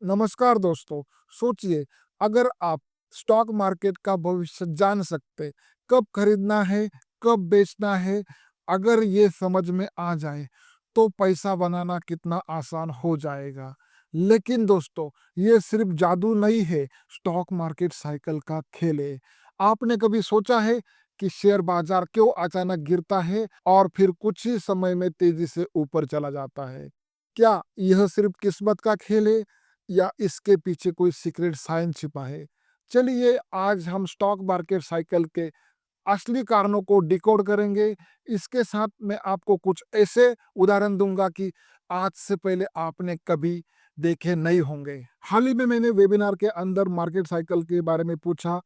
नमस्कार दोस्तों। सोचिए, अगर आप स्टॉक मार्केट का भविष्य जान सकते, कब खरीदना है, कब बेचना है, अगर ये समझ में आ जाए, तो पैसा बनाना कितना आसान हो जाएगा। लेकिन दोस्तों, ये सिर्फ जादू नहीं है, स्टॉक मार्केट साइकिल का खेल है। आपने कभी सोचा है कि शेयर बाजार क्यों अचानक गिरता है और फिर कुछ ही समय में तेजी से ऊपर चला जाता है? क्या यह सिर्फ किस्मत का खेल है या इसके पीछे कोई सीक्रेट साइंस छिपा है? चलिए आज हम स्टॉक मार्केट साइकिल के असली कारणों को डिकोड करेंगे। इसके साथ मैं आपको कुछ ऐसे उदाहरण दूंगा कि आज से पहले आपने कभी देखे नहीं होंगे। हाल ही में मैंने वेबिनार के अंदर मार्केट साइकिल के बारे में पूछा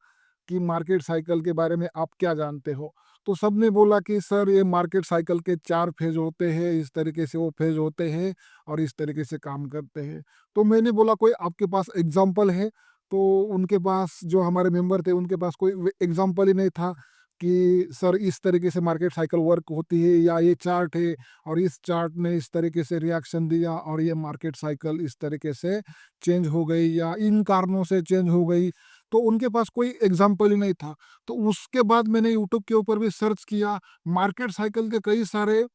कि मार्केट साइकिल के बारे में आप क्या जानते हो? तो सबने बोला कि सर ये मार्केट साइकिल के 4 फेज़ होते हैं, इस तरीके से वो फेज़ होते हैं और इस तरीके से काम करते हैं। तो मैंने बोला कोई आपके पास एग्ज़ाम्पल है? तो उनके पास जो हमारे मेंबर थे उनके पास कोई व एग्ज़ाम्पल ही नहीं था कि सर इस तरीके से मार्केट साइकिल वर्क होती है या ये चार्ट है और इस चार्ट ने इस तरीके से रिएक्शन दिया और ये मार्केट साइकिल इस तरीके से चेंज हो गई या इन कारणों से चेंज हो गई। तो उनके पास कोई एग्जाम्पल ही नहीं था। तो उसके बाद मैंने यूट्यूब के ऊपर भी सर्च किया, मार्केट साइकिल के कई सारे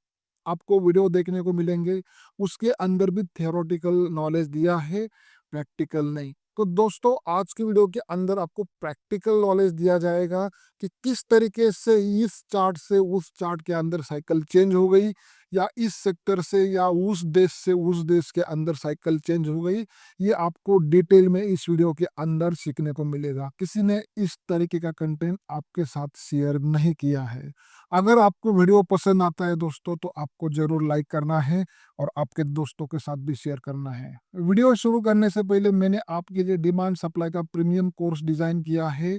आपको वीडियो देखने को मिलेंगे। उसके अंदर भी थियोरेटिकल नॉलेज दिया है, प्रैक्टिकल नहीं। तो दोस्तों आज की वीडियो के अंदर आपको प्रैक्टिकल नॉलेज दिया जाएगा कि किस तरीके से इस चार्ट से उस चार्ट के अंदर साइकिल चेंज हो गई या इस सेक्टर से या उस देश से उस देश के अंदर साइकिल चेंज हो गई। ये आपको डिटेल में इस वीडियो के अंदर सीखने को मिलेगा। किसी ने इस तरीके का कंटेंट आपके साथ शेयर नहीं किया है। अगर आपको वीडियो पसंद आता है दोस्तों तो आपको ज़रूर लाइक करना है और आपके दोस्तों के साथ भी शेयर करना है। वीडियो शुरू करने से पहले मैंने आपके लिए डिमांड सप्लाई का प्रीमियम कोर्स डिज़ाइन किया है।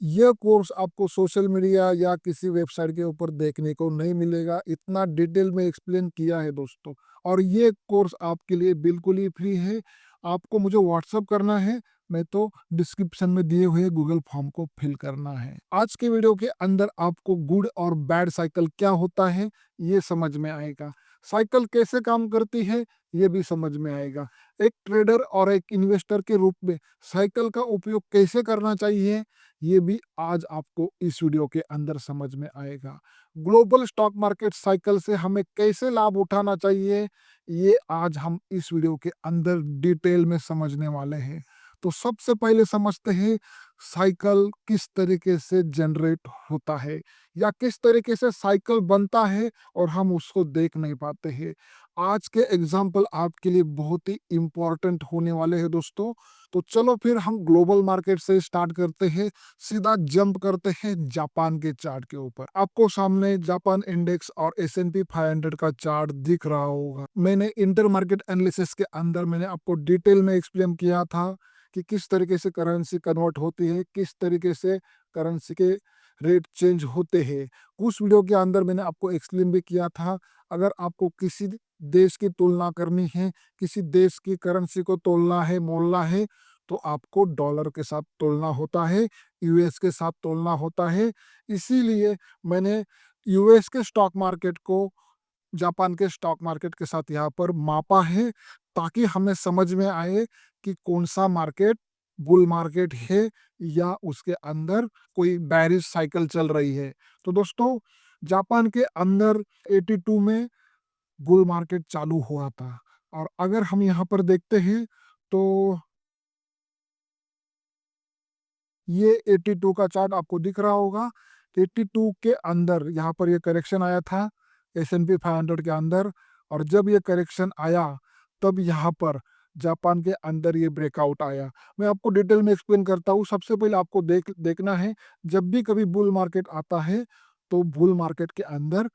यह कोर्स आपको सोशल मीडिया या किसी वेबसाइट के ऊपर देखने को नहीं मिलेगा। इतना डिटेल में एक्सप्लेन किया है दोस्तों। और ये कोर्स आपके लिए बिल्कुल ही फ्री है। आपको मुझे व्हाट्सअप करना है, मैं तो डिस्क्रिप्शन में दिए हुए गूगल फॉर्म को फिल करना है। आज के वीडियो के अंदर आपको गुड और बैड साइकिल क्या होता है ये समझ में आएगा। साइकिल कैसे काम करती है ये भी समझ में आएगा। एक ट्रेडर और एक इन्वेस्टर के रूप में साइकिल का उपयोग कैसे करना चाहिए ये भी आज आपको इस वीडियो के अंदर समझ में आएगा। ग्लोबल स्टॉक मार्केट साइकिल से हमें कैसे लाभ उठाना चाहिए ये आज हम इस वीडियो के अंदर डिटेल में समझने वाले हैं। तो सबसे पहले समझते हैं साइकिल किस तरीके से जनरेट होता है या किस तरीके से साइकिल बनता है और हम उसको देख नहीं पाते हैं। आज के एग्जाम्पल आपके लिए बहुत ही इम्पोर्टेंट होने वाले हैं दोस्तों। तो चलो फिर हम ग्लोबल मार्केट से स्टार्ट करते हैं, सीधा जंप करते हैं जापान के चार्ट के ऊपर। आपको सामने जापान इंडेक्स और S&P 500 का चार्ट दिख रहा होगा। मैंने इंटर मार्केट एनालिसिस के अंदर मैंने आपको डिटेल में एक्सप्लेन किया था कि किस तरीके से करेंसी कन्वर्ट होती है, किस तरीके से करेंसी के रेट चेंज होते हैं। उस वीडियो के अंदर मैंने आपको एक्सप्लेन भी किया था, अगर आपको किसी देश की तुलना करनी है, किसी देश की करेंसी को तोलना है, मोलना है, तो आपको डॉलर के साथ तोलना होता है, यूएस के साथ तोलना होता है। इसीलिए मैंने यूएस के स्टॉक मार्केट को जापान के स्टॉक मार्केट के साथ यहाँ पर मापा है, ताकि हमें समझ में आए कि कौन सा मार्केट बुल मार्केट है या उसके अंदर कोई बैरिश साइकिल चल रही है। तो दोस्तों जापान के अंदर 82 में बुल मार्केट चालू हुआ था और अगर हम यहाँ पर देखते हैं तो ये 82 का चार्ट आपको दिख रहा होगा। 82 के अंदर यहाँ पर ये करेक्शन आया था S&P 500 के अंदर, और जब ये करेक्शन आया तब यहाँ पर जापान के अंदर ये ब्रेकआउट आया। मैं आपको डिटेल में एक्सप्लेन करता हूँ। सबसे पहले आपको देखना है, जब भी कभी बुल मार्केट आता है तो बुल मार्केट के अंदर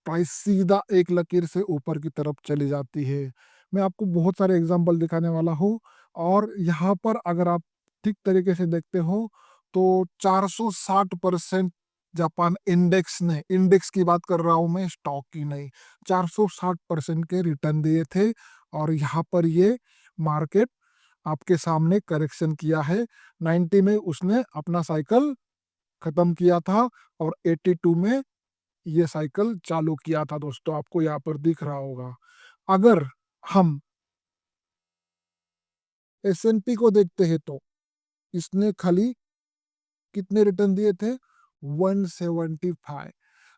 प्राइस सीधा एक लकीर से ऊपर की तरफ चली जाती है। मैं आपको बहुत सारे एग्जांपल दिखाने वाला हूँ और यहाँ पर अगर आप ठीक तरीके से देखते हो तो 460% जापान इंडेक्स ने, इंडेक्स की बात कर रहा हूँ मैं, स्टॉक की नहीं, 460% के रिटर्न दिए थे। और यहाँ पर ये मार्केट आपके सामने करेक्शन किया है। 90 में उसने अपना साइकिल खत्म किया था और 82 में ये साइकिल चालू किया था दोस्तों, आपको यहाँ पर दिख रहा होगा। अगर हम S&P को देखते हैं तो इसने खाली कितने रिटर्न दिए थे? 175।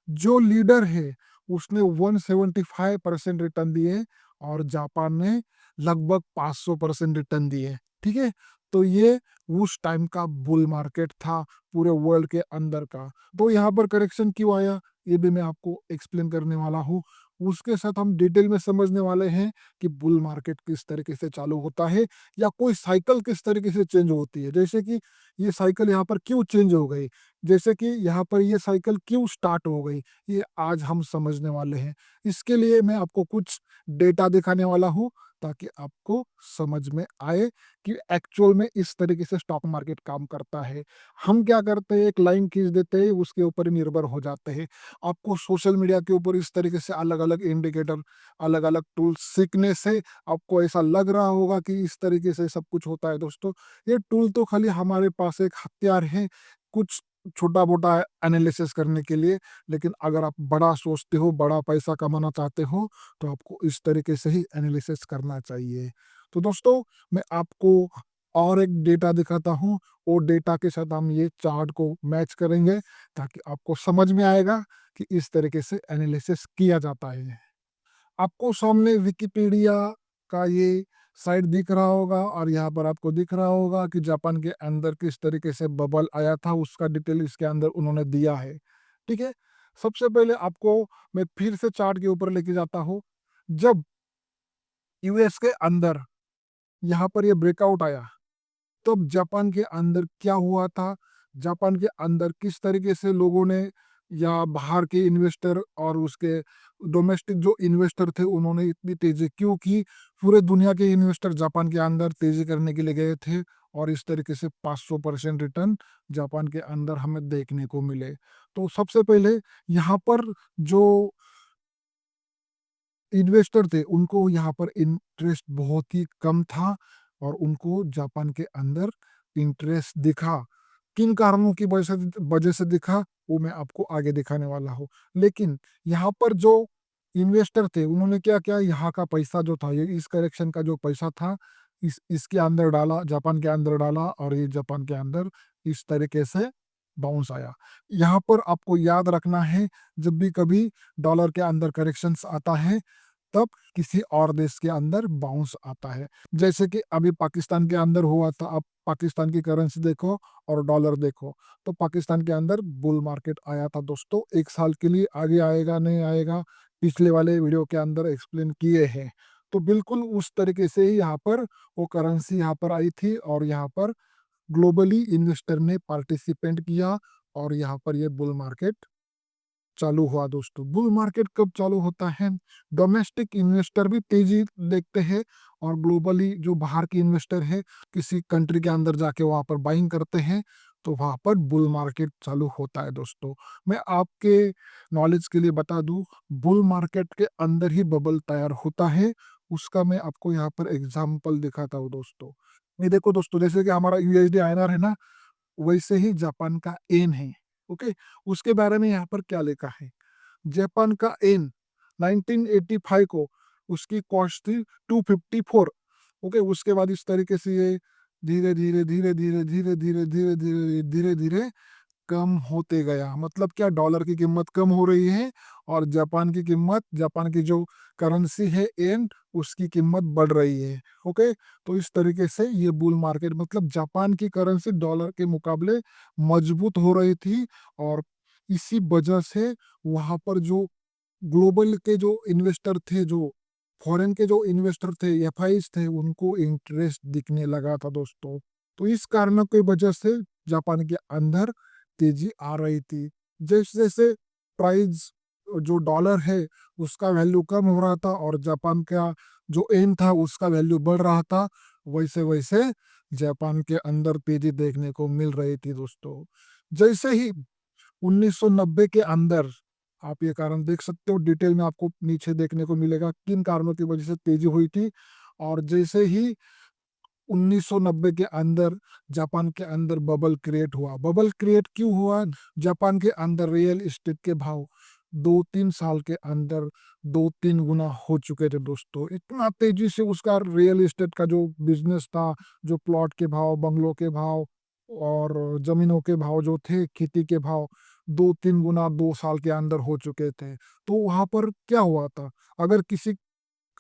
जो लीडर है उसने 175% रिटर्न दिए और जापान ने लगभग 500% रिटर्न दिए। ठीक है, तो ये उस टाइम का बुल मार्केट था पूरे वर्ल्ड के अंदर का। तो यहाँ पर करेक्शन क्यों आया ये भी मैं आपको एक्सप्लेन करने वाला हूँ। उसके साथ हम डिटेल में समझने वाले हैं कि बुल मार्केट किस तरीके से चालू होता है या कोई साइकिल किस तरीके से चेंज होती है। जैसे कि ये साइकिल यहाँ पर क्यों चेंज हो गई, जैसे कि यहाँ पर ये साइकिल क्यों स्टार्ट हो गई, ये आज हम समझने वाले हैं। इसके लिए मैं आपको कुछ डेटा दिखाने वाला हूँ ताकि आपको समझ में आए कि एक्चुअल में इस तरीके से स्टॉक मार्केट काम करता है। हम क्या करते हैं, एक लाइन खींच देते हैं, उसके ऊपर ही निर्भर हो जाते हैं। आपको सोशल मीडिया के ऊपर इस तरीके से अलग-अलग इंडिकेटर, अलग-अलग टूल्स सीखने से आपको ऐसा लग रहा होगा कि इस तरीके से सब कुछ होता है। दोस्तों, ये टूल तो खाली हमारे पास एक हथियार है, कुछ छोटा-मोटा एनालिसिस करने के लिए, लेकिन अगर आप बड़ा सोचते हो, बड़ा पैसा कमाना चाहते हो, तो आपको इस तरीके से ही एनालिसिस करना चाहिए। तो दोस्तों, मैं आपको और एक डेटा दिखाता हूँ, वो डेटा के साथ हम ये चार्ट को मैच करेंगे ताकि आपको समझ में आएगा कि इस तरीके से एनालिसिस किया जाता है। आपको सामने विकिपीडिया का ये साइट दिख रहा होगा और यहाँ पर आपको दिख रहा होगा कि जापान के अंदर किस तरीके से बबल आया था, उसका डिटेल इसके अंदर उन्होंने दिया है। ठीक है, सबसे पहले आपको मैं फिर से चार्ट के ऊपर लेके जाता हूँ। जब यूएस के अंदर यहाँ पर ये ब्रेकआउट आया, तब जापान के अंदर क्या हुआ था, जापान के अंदर किस तरीके से लोगों ने या बाहर के इन्वेस्टर और उसके डोमेस्टिक जो इन्वेस्टर थे उन्होंने इतनी तेजी क्यों की, पूरे दुनिया के इन्वेस्टर जापान के अंदर तेजी करने के लिए गए थे और इस तरीके से 500% रिटर्न जापान के अंदर हमें देखने को मिले। तो सबसे पहले यहाँ पर जो इन्वेस्टर थे उनको यहाँ पर इंटरेस्ट बहुत ही कम था और उनको जापान के अंदर इंटरेस्ट दिखा। किन कारणों की वजह से दिखा वो मैं आपको आगे दिखाने वाला हूँ। लेकिन यहाँ पर जो इन्वेस्टर थे उन्होंने क्या किया, यहाँ का पैसा जो था, ये इस करेक्शन का जो पैसा था इसके अंदर डाला, जापान के अंदर डाला और ये जापान के अंदर इस तरीके से बाउंस आया। यहाँ पर आपको याद रखना है, जब भी कभी डॉलर के अंदर करेक्शंस आता है तब किसी और देश के अंदर बाउंस आता है। जैसे कि अभी पाकिस्तान के अंदर हुआ था, आप पाकिस्तान की करेंसी देखो और डॉलर देखो, तो पाकिस्तान के अंदर बुल मार्केट आया था दोस्तों, 1 साल के लिए। आगे आएगा नहीं आएगा, पिछले वाले वीडियो के अंदर एक्सप्लेन किए हैं। तो बिल्कुल उस तरीके से ही यहाँ पर वो करेंसी यहाँ पर आई थी और यहाँ पर ग्लोबली इन्वेस्टर ने पार्टिसिपेंट किया और यहाँ पर ये बुल मार्केट चालू हुआ। दोस्तों, बुल मार्केट कब चालू होता है, डोमेस्टिक इन्वेस्टर भी तेजी देखते हैं और ग्लोबली जो बाहर के इन्वेस्टर है किसी कंट्री के अंदर जाके वहां पर बाइंग करते हैं, तो वहां पर बुल मार्केट चालू होता है। दोस्तों, मैं आपके नॉलेज के लिए बता दूं, बुल मार्केट के अंदर ही बबल तैयार होता है। उसका मैं आपको यहाँ पर एग्जाम्पल दिखाता हूँ। दोस्तों, ये देखो दोस्तों, जैसे कि हमारा यूएसडी आईएनआर है ना, वैसे ही जापान का एन है। ओके, उसके बारे में यहाँ पर क्या लिखा है, जापान का एन 1985 को उसकी कॉस्ट थी 254। ओके, उसके बाद इस तरीके से ये धीरे धीरे धीरे धीरे धीरे धीरे धीरे धीरे धीरे धीरे कम होते गया। मतलब क्या, डॉलर की कीमत कम हो रही है और जापान की कीमत, जापान की जो करेंसी है येन, उसकी कीमत बढ़ रही है। ओके, तो इस तरीके से ये बुल मार्केट, मतलब जापान की करेंसी डॉलर के मुकाबले मजबूत हो रही थी और इसी वजह से वहां पर जो ग्लोबल के जो इन्वेस्टर थे, जो फॉरेन के जो इन्वेस्टर थे, एफआईज थे, उनको इंटरेस्ट दिखने लगा था। दोस्तों, तो इस कारणों की वजह से जापान के अंदर तेजी आ रही थी। जैसे जैसे प्राइस, जो डॉलर है उसका वैल्यू कम हो रहा था और जापान का जो एन था उसका वैल्यू बढ़ रहा था, वैसे वैसे जापान के अंदर तेजी देखने को मिल रही थी। दोस्तों, जैसे ही 1990 के अंदर, आप ये कारण देख सकते हो, डिटेल में आपको नीचे देखने को मिलेगा किन कारणों की वजह से तेजी हुई थी। और जैसे ही 1990 के अंदर जापान के अंदर बबल क्रिएट हुआ। बबल क्रिएट क्यों हुआ, जापान के अंदर रियल एस्टेट के भाव 2-3 साल के अंदर 2-3 गुना हो चुके थे दोस्तों। इतना तेज़ी से उसका रियल एस्टेट का जो बिज़नेस था, जो प्लॉट के भाव, बंगलों के भाव और ज़मीनों के भाव जो थे, खेती के भाव 2-3 गुना 2 साल के अंदर हो चुके थे। तो वहाँ पर क्या हुआ था, अगर किसी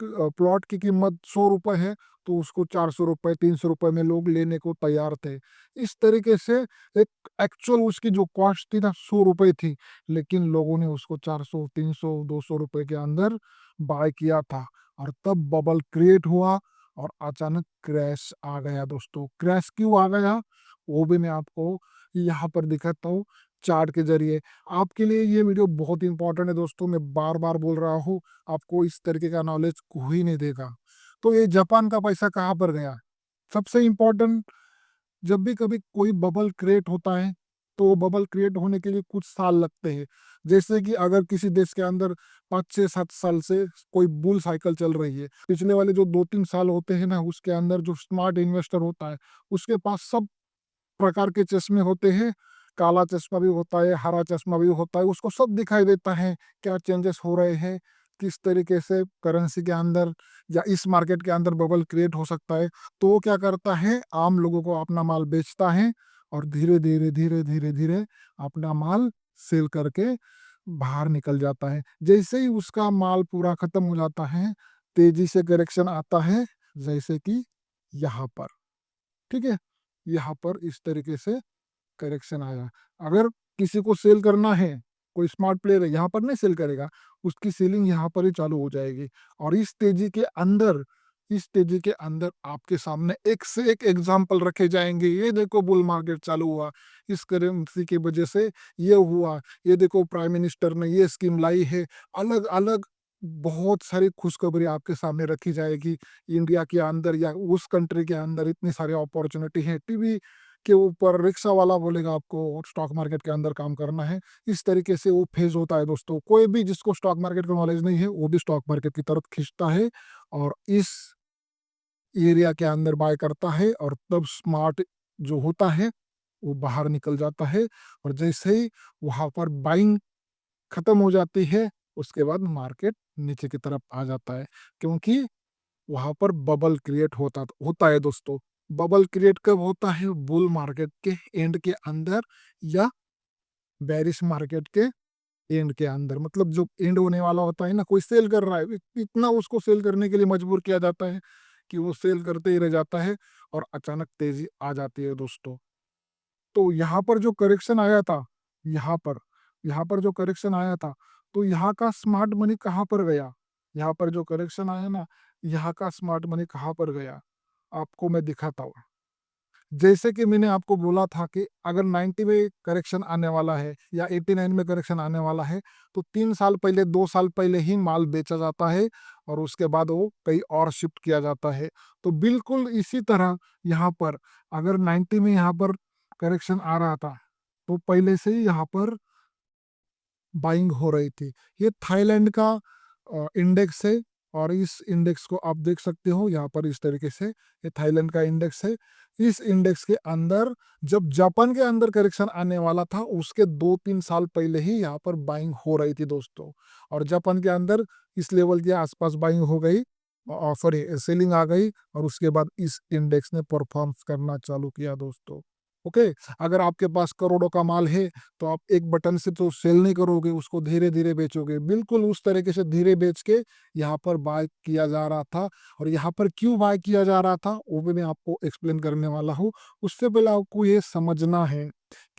प्लॉट की कीमत ₹100 है, तो उसको ₹400 ₹300 में लोग लेने को तैयार थे। इस तरीके से एक एक्चुअल उसकी जो कॉस्ट थी ना ₹100 थी, लेकिन लोगों ने उसको 400, 300, ₹200 के अंदर बाय किया था और तब बबल क्रिएट हुआ और अचानक क्रैश आ गया दोस्तों। क्रैश क्यों आ गया? वो भी मैं आपको यहाँ पर दिखाता हूँ चार्ट के ज़रिए। आपके लिए ये वीडियो बहुत इम्पोर्टेंट है दोस्तों, मैं बार-बार बोल रहा हूँ, आपको इस तरीके का नॉलेज कोई नहीं देगा। तो ये जापान का पैसा कहाँ पर गया? सबसे इम्पोर्टेंट, जब भी कभी कोई बबल क्रिएट होता है, तो बबल क्रिएट होने के लिए कुछ साल लगते हैं। जैसे कि अगर किसी देश के अंदर 5, 6, 7 साल से कोई बुल साइकिल चल रही है, पिछले वाले जो 2-3 साल होते हैं ना, उसके अंदर जो स्मार्ट इन्वेस्टर होता है, उसके पास सब प्रकार के चश्मे होते हैं, काला चश्मा भी होता है, हरा चश्मा भी होता है, उसको सब दिखाई देता है, क्या चेंजेस हो रहे हैं, किस तरीके से करेंसी के अंदर या इस मार्केट के अंदर बबल क्रिएट हो सकता है। तो वो क्या करता है, आम लोगों को अपना माल बेचता है और धीरे-धीरे, धीरे-धीरे, धीरे अपना माल सेल करके बाहर निकल जाता है। जैसे ही उसका माल पूरा खत्म हो जाता है, तेज़ी से करेक्शन आता है, जैसे कि यहाँ पर, ठीक है? यहाँ पर इस तरीके से करेक्शन आया। अगर किसी को सेल करना है, कोई स्मार्ट प्लेयर है, यहाँ पर नहीं सेल करेगा, उसकी सेलिंग यहाँ पर ही चालू हो जाएगी और इस तेज़ी के अंदर आपके सामने एक से एक एग्ज़ाम्पल रखे जाएँगे। ये देखो बुल मार्केट चालू हुआ, इस करेंसी की वजह से ये हुआ, ये देखो प्राइम मिनिस्टर ने ये स्कीम लाई है। अलग-अलग बहुत सारी खुशखबरी आपके सामने रखी जाएगी। इंडिया के अंदर या उस कंट्री के अंदर इतनी सारी अपॉर्च्युनिटी है। टीवी के ऊपर रिक्शा वाला बोलेगा आपको स्टॉक मार्केट के अंदर काम करना है। इस तरीके से वो फेज़ होता है दोस्तों। कोई भी जिसको स्टॉक मार्केट का नॉलेज नहीं है, वो भी स्टॉक मार्केट की तरफ खींचता है और इस एरिया के अंदर बाय करता है और तब स्मार्ट जो होता है, वो बाहर निकल जाता है और जैसे ही वहाँ पर बाइंग खत्म हो जाती है, उसके बाद मार्केट नीचे की तरफ आ जाता है। क्योंकि वहाँ पर बबल क्रिएट होता है दोस्तों। बबल क्रिएट कब होता है? बुल मार्केट के एंड के अंदर या बेरिश मार्केट के एंड के अंदर। मतलब जो एंड होने वाला होता है ना, कोई सेल कर रहा है, इतना उसको सेल करने के लिए मजबूर किया जाता है कि वो सेल करते ही रह जाता है और अचानक तेजी आ जाती है दोस्तों। तो यहाँ पर जो करेक्शन आया था, यहाँ पर यहाँ पर जो करेक्शन आया था, तो यहाँ का स्मार्ट मनी कहाँ पर गया? यहाँ पर जो करेक्शन आया ना, यहाँ का स्मार्ट मनी कहाँ पर गया? आपको मैं दिखाता हूँ। जैसे कि मैंने आपको बोला था कि अगर 90 में करेक्शन आने वाला है या 89 में करेक्शन आने वाला है, तो 3 साल पहले, 2 साल पहले ही माल बेचा जाता है और उसके बाद वो कहीं और शिफ्ट किया जाता है। तो बिल्कुल इसी तरह यहाँ पर अगर 90 में यहाँ पर करेक्शन आ रहा था, तो पहले से ही यहाँ पर बाइंग हो रही थी। ये थाईलैंड का इंडेक्स है और इस इंडेक्स को आप देख सकते हो यहाँ पर इस तरीके से, ये थाईलैंड का इंडेक्स है। इस इंडेक्स के अंदर जब जापान के अंदर करेक्शन आने वाला था, उसके 2-3 साल पहले ही यहाँ पर बाइंग हो रही थी दोस्तों और जापान के अंदर इस लेवल के आसपास बाइंग हो गई, सॉरी सेलिंग आ गई और उसके बाद इस इंडेक्स ने परफॉर्म करना चालू किया दोस्तों। ओके, अगर आपके पास करोड़ों का माल है, तो आप एक बटन से तो सेल नहीं करोगे, उसको धीरे-धीरे बेचोगे। बिल्कुल उस तरीके से धीरे बेच के यहाँ पर बाय किया जा रहा था और यहाँ पर क्यों बाय किया जा रहा था, वो भी मैं आपको एक्सप्लेन करने वाला हूँ। उससे पहले आपको ये समझना है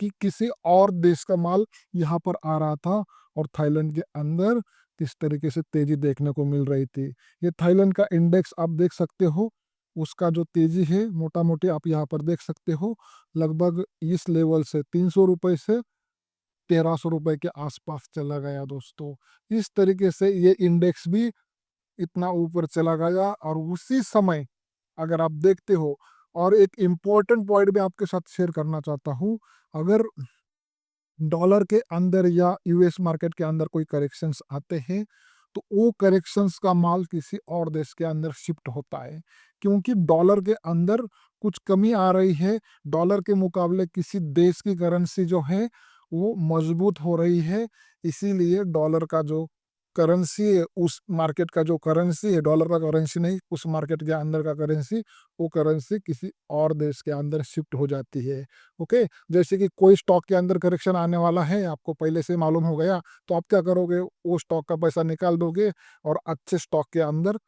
कि किसी और देश का माल यहाँ पर आ रहा था और थाईलैंड के अंदर किस तरीके से तेज़ी देखने को मिल रही थी। ये थाईलैंड का इंडेक्स आप देख सकते हो, उसका जो तेज़ी है मोटा-मोटी आप यहाँ पर देख सकते हो। लगभग इस लेवल से ₹300 से ₹1300 के आसपास चला गया दोस्तों। इस तरीके से ये इंडेक्स भी इतना ऊपर चला गया और उसी समय अगर आप देखते हो, और एक इम्पोर्टेंट पॉइंट मैं आपके साथ शेयर करना चाहता हूँ, अगर डॉलर के अंदर या यूएस मार्केट के अंदर कोई करेक्शंस आते हैं, तो वो करेक्शंस का माल किसी और देश के अंदर शिफ्ट होता है। क्योंकि डॉलर के अंदर कुछ कमी आ रही है, डॉलर के मुकाबले किसी देश की करेंसी जो है, वो मजबूत हो रही है। इसीलिए डॉलर का जो करेंसी है, उस मार्केट का जो करेंसी है, डॉलर का करेंसी नहीं, उस मार्केट के अंदर का करेंसी, वो करेंसी किसी और देश के अंदर शिफ्ट हो जाती है। ओके, जैसे कि कोई स्टॉक के अंदर करेक्शन आने वाला है, आपको पहले से मालूम हो गया, तो आप क्या करोगे, वो स्टॉक का पैसा निकाल दोगे और अच्छे स्टॉक के अंदर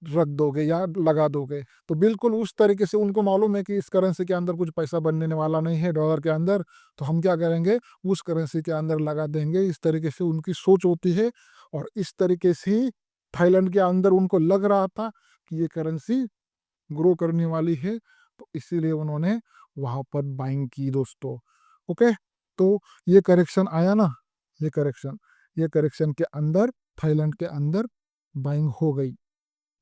रख दोगे या लगा दोगे। तो बिल्कुल उस तरीके से उनको मालूम है कि इस करेंसी के अंदर कुछ पैसा बनने वाला नहीं है डॉलर के अंदर, तो हम क्या करेंगे, उस करेंसी के अंदर लगा देंगे। इस तरीके से उनकी सोच होती है और इस तरीके से ही थाईलैंड के अंदर उनको लग रहा था कि ये करेंसी ग्रो करने वाली है, तो इसीलिए उन्होंने वहाँ पर बाइंग की दोस्तों। ओके, तो ये करेक्शन आया ना, ये करेक्शन के अंदर थाईलैंड के अंदर बाइंग हो गई।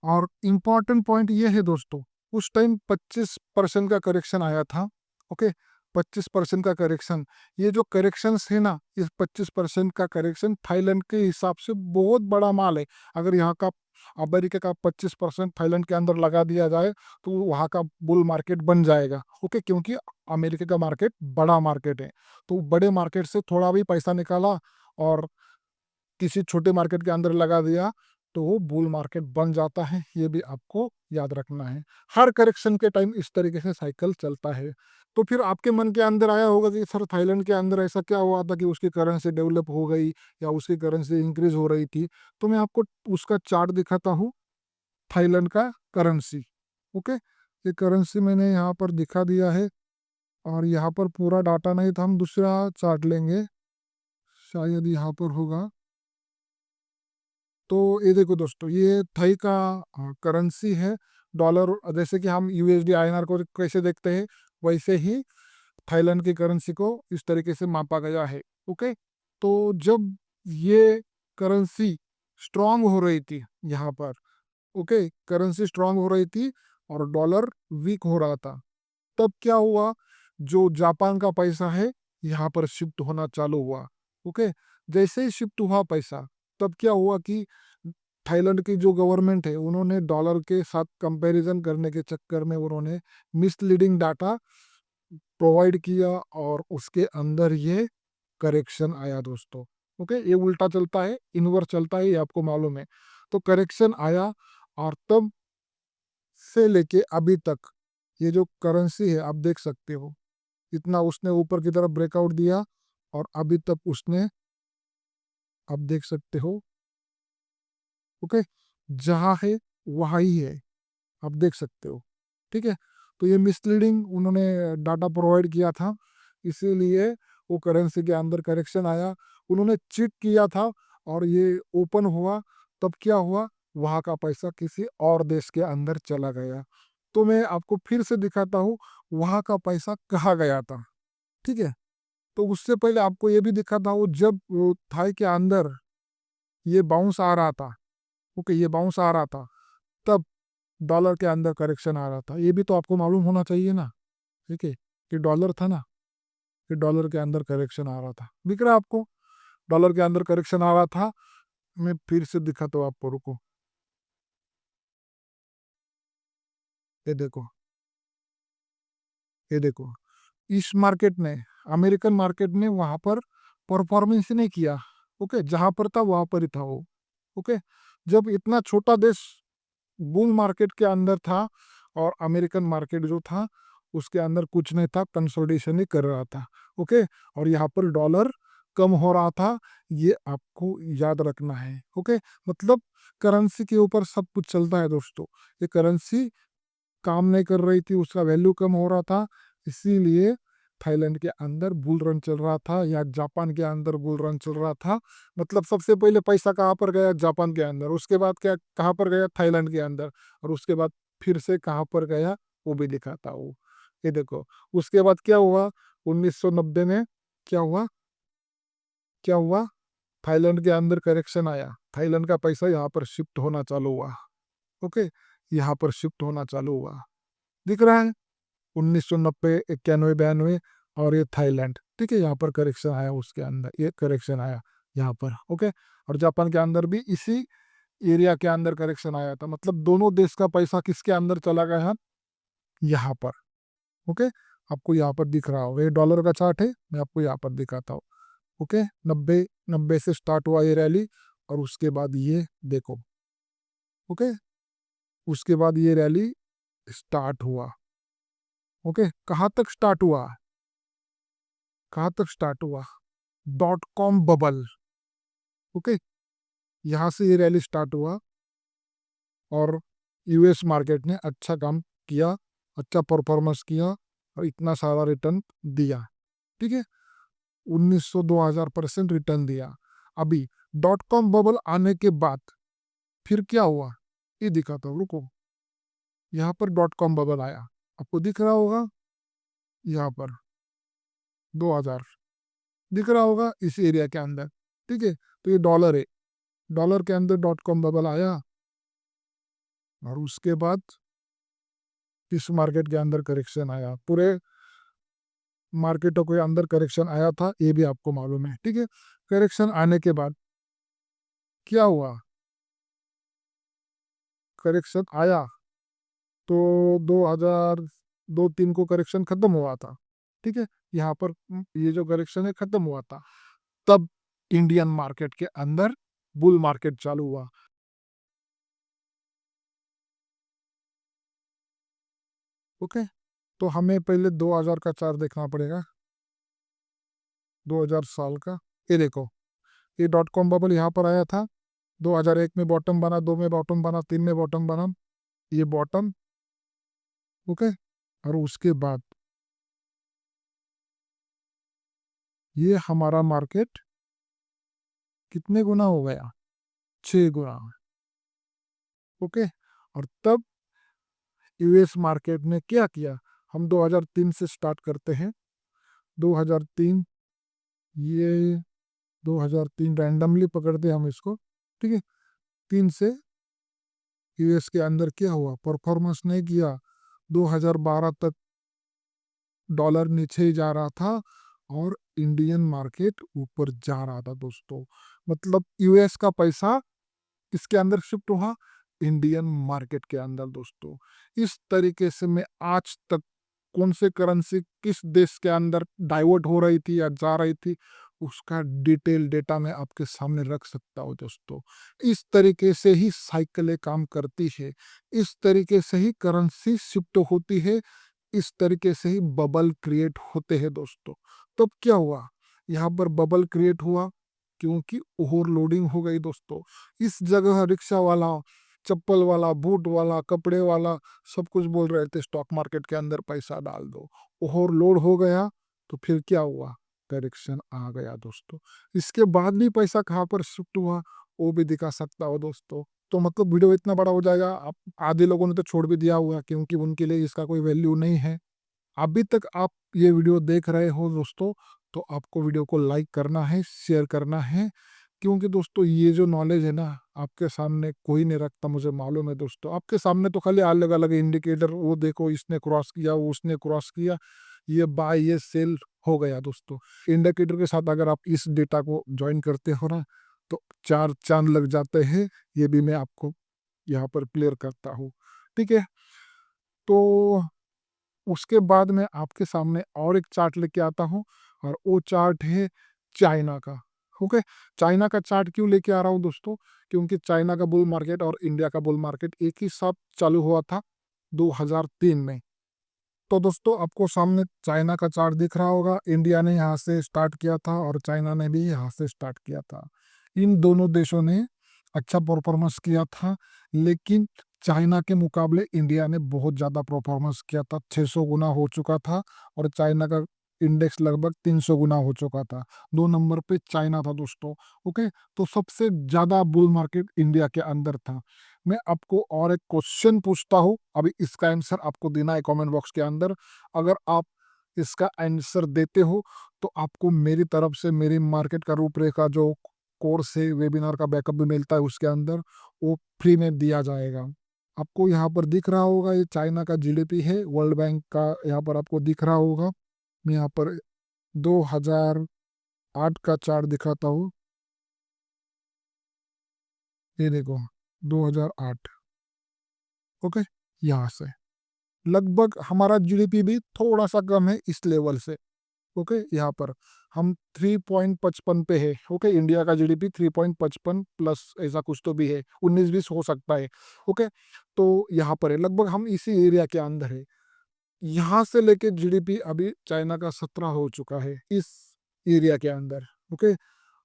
और इम्पॉर्टेंट पॉइंट ये है दोस्तों, उस टाइम 25% का करेक्शन आया था। ओके, 25% का करेक्शन, ये जो करेक्शंस है ना, इस 25% का करेक्शन थाईलैंड के हिसाब से बहुत बड़ा माल है। अगर यहाँ का अमेरिका का 25% थाईलैंड के अंदर लगा दिया जाए तो वहाँ का बुल मार्केट बन जाएगा। ओके, क्योंकि अमेरिका का मार्केट बड़ा मार्केट है, तो बड़े मार्केट से थोड़ा भी पैसा निकाला और किसी छोटे मार्केट के अंदर लगा दिया तो वो बुल मार्केट बन जाता है। ये भी आपको याद रखना है। हर करेक्शन के टाइम इस तरीके से साइकिल चलता है। तो फिर आपके मन के अंदर आया होगा कि सर थाईलैंड के अंदर ऐसा क्या हुआ था कि उसकी करेंसी डेवलप हो गई या उसकी करेंसी इंक्रीज हो रही थी। तो मैं आपको उसका चार्ट दिखाता हूँ, थाईलैंड का करेंसी। ओके, ये करेंसी मैंने यहाँ पर दिखा दिया है और यहाँ पर पूरा डाटा नहीं था, हम दूसरा चार्ट लेंगे, शायद यहाँ पर होगा। तो ये देखो दोस्तों, ये थाई का करेंसी है। डॉलर, जैसे कि हम यूएसडी आईएनआर को कैसे देखते हैं, वैसे ही थाईलैंड की करेंसी को इस तरीके से मापा गया है। ओके, तो जब ये करेंसी स्ट्रांग हो रही थी यहाँ पर, ओके, करेंसी स्ट्रांग हो रही थी और डॉलर वीक हो रहा था, तब क्या हुआ, जो जापान का पैसा है यहाँ पर शिफ्ट होना चालू हुआ। ओके, जैसे ही शिफ्ट हुआ पैसा, तब क्या हुआ कि थाईलैंड की जो गवर्नमेंट है, उन्होंने डॉलर के साथ कंपैरिजन करने के चक्कर में उन्होंने मिसलीडिंग डाटा प्रोवाइड किया और उसके अंदर ये करेक्शन आया दोस्तों। ओके, ये उल्टा चलता है, इनवर्स चलता है, ये आपको मालूम है। तो करेक्शन आया और तब से लेके अभी तक ये जो करेंसी है, आप देख सकते हो, इतना उसने ऊपर की तरफ ब्रेकआउट दिया और अभी तक उसने, आप देख सकते हो, ओके, जहाँ है वहाँ ही है, आप देख सकते हो। ठीक है, तो ये मिसलीडिंग उन्होंने डाटा प्रोवाइड किया था, इसीलिए वो करेंसी के अंदर करेक्शन आया। उन्होंने चीट किया था और ये ओपन हुआ, तब क्या हुआ, वहाँ का पैसा किसी और देश के अंदर चला गया। तो मैं आपको फिर से दिखाता हूँ वहाँ का पैसा कहाँ गया था। ठीक है, तो उससे पहले आपको ये भी दिखाता हूँ, जब थाई के अंदर ये बाउंस आ रहा था, ओके, ये बाउंस आ रहा था, तब डॉलर के अंदर करेक्शन आ रहा था। ये भी तो आपको मालूम होना चाहिए ना। ठीक है, कि डॉलर था ना, कि डॉलर के अंदर करेक्शन आ रहा था, दिख रहा है आपको, डॉलर के अंदर करेक्शन आ रहा था। मैं फिर से दिखाता हूँ आपको, रुको, ये देखो, ये देखो, इस मार्केट ने, अमेरिकन मार्केट ने वहां पर परफॉर्मेंस नहीं किया। ओके, जहां पर था वहां पर ही था वो। ओके, जब इतना छोटा देश बुल मार्केट के अंदर था और अमेरिकन मार्केट जो था उसके अंदर कुछ नहीं था, कंसोलिडेशन ही कर रहा था। ओके, और यहाँ पर डॉलर कम हो रहा था, ये आपको याद रखना है। ओके, मतलब करेंसी के ऊपर सब कुछ चलता है दोस्तों। ये करेंसी काम नहीं कर रही थी, उसका वैल्यू कम हो रहा था, इसीलिए थाईलैंड के अंदर बुल रन चल रहा था या जापान के अंदर बुल रन चल रहा था। मतलब सबसे पहले पैसा कहाँ पर गया, जापान के अंदर, उसके बाद क्या, कहाँ पर गया, थाईलैंड के अंदर, और उसके बाद फिर से कहाँ पर गया, वो भी दिखाता हूँ। ये देखो, उसके बाद क्या हुआ, 1990 में क्या हुआ, क्या हुआ, थाईलैंड के अंदर करेक्शन आया, थाईलैंड का पैसा यहाँ पर शिफ्ट होना चालू हुआ। ओके, यहाँ पर शिफ्ट होना चालू हुआ, दिख रहा है, 1990, 91, 92, और ये थाईलैंड। ठीक है, यहाँ पर करेक्शन आया, उसके अंदर ये करेक्शन आया यहाँ पर। ओके, और जापान के अंदर भी इसी एरिया के अंदर करेक्शन आया था। मतलब दोनों देश का पैसा किसके अंदर चला गया, यहाँ पर। ओके, आपको यहाँ पर दिख रहा होगा, ये डॉलर का चार्ट है, मैं आपको यहाँ पर दिखाता हूँ। ओके, 90 से स्टार्ट हुआ ये रैली, और उसके बाद ये देखो, ओके, उसके बाद ये रैली स्टार्ट हुआ। ओके, कहाँ तक स्टार्ट हुआ, कहाँ तक स्टार्ट हुआ, डॉट कॉम बबल। ओके, यहाँ से ये रैली स्टार्ट हुआ, और यूएस मार्केट ने अच्छा काम किया, अच्छा परफॉर्मेंस किया, और इतना सारा रिटर्न दिया। ठीक है, 1900-2000% रिटर्न दिया। अभी डॉट कॉम बबल आने के बाद फिर क्या हुआ, ये दिखाता हूँ, रुको। यहाँ पर डॉट कॉम बबल आया, आपको दिख रहा होगा, यहाँ पर 2000 दिख रहा होगा इस एरिया के अंदर। ठीक है, तो ये डॉलर है, डॉलर के अंदर डॉट कॉम बबल आया, और उसके बाद इस मार्केट के अंदर करेक्शन आया, पूरे मार्केटों के अंदर करेक्शन आया था, ये भी आपको मालूम है। ठीक है, करेक्शन आने के बाद क्या हुआ, करेक्शन आया तो 2002-3 को करेक्शन खत्म हुआ था। ठीक है, यहाँ पर ये जो करेक्शन है खत्म हुआ था, तब इंडियन मार्केट के अंदर बुल मार्केट चालू हुआ। ओके, तो हमें पहले 2000 का चार्ट देखना पड़ेगा, 2000 साल का। ये देखो, ये डॉट कॉम बबल यहाँ पर आया था, 2001 में बॉटम बना, 2 में बॉटम बना, 3 में बॉटम बना, ये बॉटम। ओके, और उसके बाद ये हमारा मार्केट कितने गुना हो गया, 6 गुना। ओके, और तब यूएस मार्केट ने क्या किया, हम 2003 से स्टार्ट करते हैं, 2003, ये 2003 रैंडमली पकड़ते हैं हम इसको। ठीक है, 3 से यूएस के अंदर क्या हुआ, परफॉर्मेंस नहीं किया, 2012 तक डॉलर नीचे ही जा रहा था, और इंडियन मार्केट ऊपर जा रहा था दोस्तों। मतलब यूएस का पैसा किसके अंदर शिफ्ट हुआ, इंडियन मार्केट के अंदर दोस्तों। इस तरीके से मैं आज तक कौन से करेंसी किस देश के अंदर डाइवर्ट हो रही थी या जा रही थी, उसका डिटेल डेटा मैं आपके सामने रख सकता हूँ दोस्तों। इस तरीके से ही साइकिलें काम करती है, इस तरीके से ही करेंसी शिफ्ट होती है, इस तरीके से ही बबल क्रिएट होते हैं दोस्तों। तब क्या हुआ, यहाँ पर बबल क्रिएट हुआ क्योंकि ओवरलोडिंग हो गई दोस्तों। इस जगह रिक्शा वाला, चप्पल वाला, बूट वाला, कपड़े वाला सब कुछ बोल रहे थे स्टॉक मार्केट के अंदर पैसा डाल दो, ओवरलोड हो गया, तो फिर क्या हुआ, करेक्शन आ गया दोस्तों। इसके बाद भी पैसा कहाँ पर शिफ्ट हुआ, वो भी दिखा सकता हो दोस्तों। तो मतलब वीडियो इतना बड़ा हो जाएगा, आप आधे लोगों ने तो छोड़ भी दिया हुआ, क्योंकि उनके लिए इसका कोई वैल्यू नहीं है। अभी तक आप ये वीडियो देख रहे हो दोस्तों, तो आपको वीडियो को लाइक करना है, शेयर करना है, क्योंकि दोस्तों ये जो नॉलेज है ना, आपके सामने कोई नहीं रखता, मुझे मालूम है दोस्तों। आपके सामने तो खाली अलग अलग इंडिकेटर, वो देखो इसने क्रॉस किया, वो उसने क्रॉस किया, ये बाय ये सेल हो गया दोस्तों। इंडिकेटर के साथ अगर आप इस डेटा को ज्वाइन करते हो ना, तो 4 चांद लग जाते हैं, ये भी मैं आपको यहाँ पर क्लियर करता हूँ। ठीक है, तो उसके बाद मैं आपके सामने और एक चार्ट लेके आता हूँ, और वो चार्ट है चाइना का। ओके, चाइना का चार्ट क्यों लेके आ रहा हूँ दोस्तों, क्योंकि चाइना का बुल मार्केट और इंडिया का बुल मार्केट एक ही साथ चालू हुआ था 2003 में। तो दोस्तों आपको सामने चाइना का चार्ट दिख रहा होगा, इंडिया ने यहाँ से स्टार्ट किया था और चाइना ने भी यहाँ से स्टार्ट किया था। इन दोनों देशों ने अच्छा परफॉर्मेंस किया था, लेकिन चाइना के मुकाबले इंडिया ने बहुत ज़्यादा परफॉर्मेंस किया था, 600 गुना हो चुका था, और चाइना का इंडेक्स लगभग 300 गुना हो चुका था। 2 नंबर पे चाइना था दोस्तों। ओके, तो सबसे ज़्यादा बुल मार्केट इंडिया के अंदर था। मैं आपको और एक क्वेश्चन पूछता हूँ, अभी इसका आंसर आपको देना है कमेंट बॉक्स के अंदर। अगर आप इसका आंसर देते हो, तो आपको मेरी तरफ से मेरी मार्केट का रूपरेखा जो कोर्स है, वेबिनार का बैकअप भी मिलता है उसके अंदर, वो फ्री में दिया जाएगा। आपको यहाँ पर दिख रहा होगा, ये चाइना का जीडीपी है, वर्ल्ड बैंक का यहाँ पर आपको दिख रहा होगा। मैं यहाँ पर 2008 का चार्ट दिखाता हूँ, ये देखो 2008। ओके, यहाँ से लगभग हमारा जीडीपी भी थोड़ा सा कम है इस लेवल से। ओके, यहाँ पर हम 3.55 पे है। ओके, इंडिया का जीडीपी 3.55 प्लस ऐसा कुछ तो भी है, 19-20 हो सकता है। ओके, तो यहाँ पर है, लगभग हम इसी एरिया के अंदर है। यहाँ से लेके जीडीपी अभी चाइना का 17 हो चुका है इस एरिया के अंदर। ओके,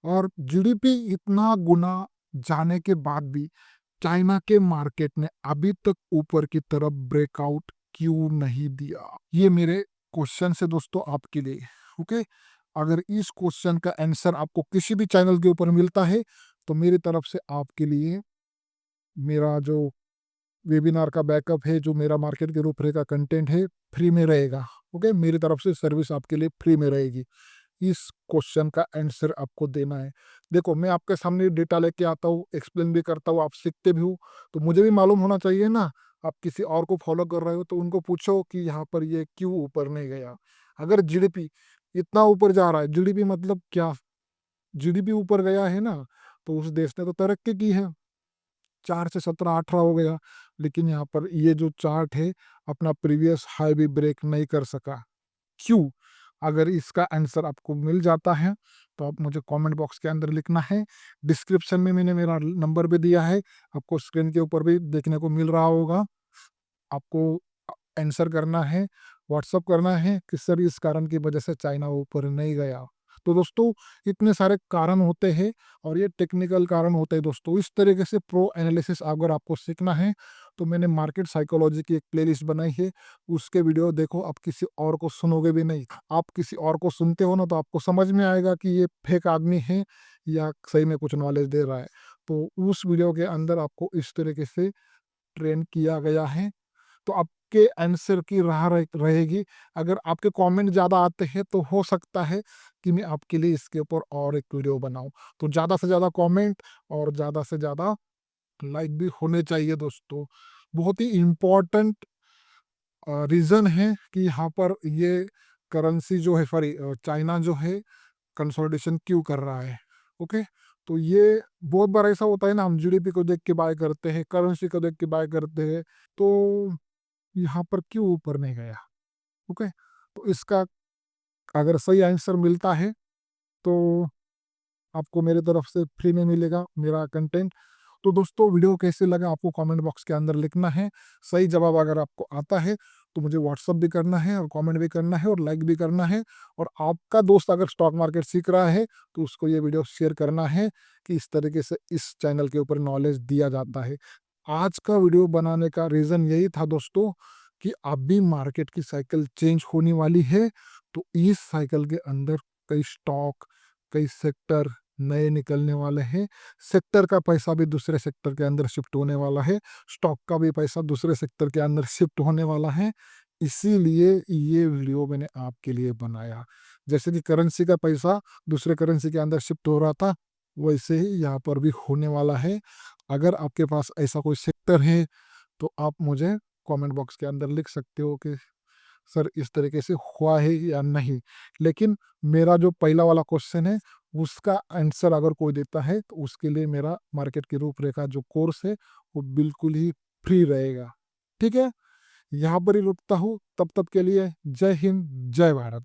और जीडीपी इतना गुना जाने के बाद भी चाइना के मार्केट ने अभी तक ऊपर की तरफ ब्रेकआउट क्यों नहीं दिया? ये मेरे क्वेश्चन से दोस्तों आपके लिए। ओके, अगर इस क्वेश्चन का आंसर आपको किसी भी चैनल के ऊपर मिलता है तो मेरी तरफ से आपके लिए मेरा जो वेबिनार का बैकअप है, जो मेरा मार्केट के रूपरेखा कंटेंट है, फ्री में रहेगा। ओके, मेरी तरफ से सर्विस आपके लिए फ्री में रहेगी। इस क्वेश्चन का आंसर आपको देना है। देखो, मैं आपके सामने डेटा लेके आता हूँ, एक्सप्लेन भी करता हूँ, आप सीखते भी हो, तो मुझे भी मालूम होना चाहिए ना। आप किसी और को फॉलो कर रहे हो तो उनको पूछो कि यहाँ पर ये क्यों ऊपर नहीं गया। अगर जीडीपी इतना ऊपर जा रहा है, जीडीपी मतलब क्या, जीडीपी ऊपर गया है ना, तो उस देश ने तो तरक्की की है, 4 से 17-18 हो गया। लेकिन यहाँ पर ये जो चार्ट है, अपना प्रीवियस हाई भी ब्रेक नहीं कर सका। क्यों? अगर इसका आंसर आपको मिल जाता है तो आप मुझे कमेंट बॉक्स के अंदर लिखना है। डिस्क्रिप्शन में मैंने मेरा नंबर भी दिया है, आपको स्क्रीन के ऊपर भी देखने को मिल रहा होगा। आपको आंसर करना है, व्हाट्सअप करना है कि सर इस कारण की वजह से चाइना ऊपर नहीं गया। तो दोस्तों, इतने सारे कारण होते हैं और ये टेक्निकल कारण होते हैं दोस्तों। इस तरीके से प्रो एनालिसिस अगर आपको सीखना है तो मैंने मार्केट साइकोलॉजी की एक प्लेलिस्ट बनाई है, उसके वीडियो देखो, आप किसी और को सुनोगे भी नहीं। आप किसी और को सुनते हो ना तो आपको समझ में आएगा कि ये फेक आदमी है या सही में कुछ नॉलेज दे रहा है। तो उस वीडियो के अंदर आपको इस तरीके से ट्रेन किया गया है, तो आपके आंसर की राह रहेगी। अगर आपके कमेंट ज़्यादा आते हैं तो हो सकता है कि मैं आपके लिए इसके ऊपर और एक वीडियो बनाऊँ। तो ज़्यादा से ज़्यादा कमेंट और ज़्यादा से ज़्यादा लाइक भी होने चाहिए दोस्तों। बहुत ही इम्पोर्टेंट रीज़न है कि यहाँ पर ये करेंसी जो है, सॉरी, चाइना जो है कंसोलिडेशन क्यों कर रहा है। ओके, तो ये बहुत बार ऐसा होता है ना, हम जीडीपी को देख के बाय करते हैं, करेंसी को देख के बाय करते हैं, तो यहाँ पर क्यों ऊपर नहीं गया। ओके, तो इसका अगर सही आंसर मिलता है तो आपको मेरे तरफ से फ्री में मिलेगा मेरा कंटेंट। तो दोस्तों, वीडियो कैसे लगा आपको कमेंट बॉक्स के अंदर लिखना है। सही जवाब अगर आपको आता है तो मुझे व्हाट्सअप भी करना है और कमेंट भी करना है और लाइक भी करना है। और आपका दोस्त अगर स्टॉक मार्केट सीख रहा है तो उसको ये वीडियो शेयर करना है कि इस तरीके से इस चैनल के ऊपर नॉलेज दिया जाता है। आज का वीडियो बनाने का रीज़न यही था दोस्तों कि अभी मार्केट की साइकिल चेंज होने वाली है, तो इस साइकिल के अंदर कई स्टॉक, कई सेक्टर नए निकलने वाले हैं। सेक्टर का पैसा भी दूसरे सेक्टर के अंदर शिफ्ट होने वाला है, स्टॉक का भी पैसा दूसरे सेक्टर के अंदर शिफ्ट होने वाला है। इसीलिए ये वीडियो मैंने आपके लिए बनाया। जैसे कि करेंसी का पैसा दूसरे करेंसी के अंदर शिफ्ट हो रहा था, वैसे ही यहाँ पर भी होने वाला है। अगर आपके पास ऐसा कोई सेक्टर है तो आप मुझे कमेंट बॉक्स के अंदर लिख सकते हो कि सर इस तरीके से हुआ है या नहीं। लेकिन मेरा जो पहला वाला क्वेश्चन है उसका आंसर अगर कोई देता है तो उसके लिए मेरा मार्केट की रूपरेखा जो कोर्स है वो बिल्कुल ही फ्री रहेगा। ठीक है? यहाँ पर ही रुकता हूँ, तब तक के लिए जय हिंद, जय भारत।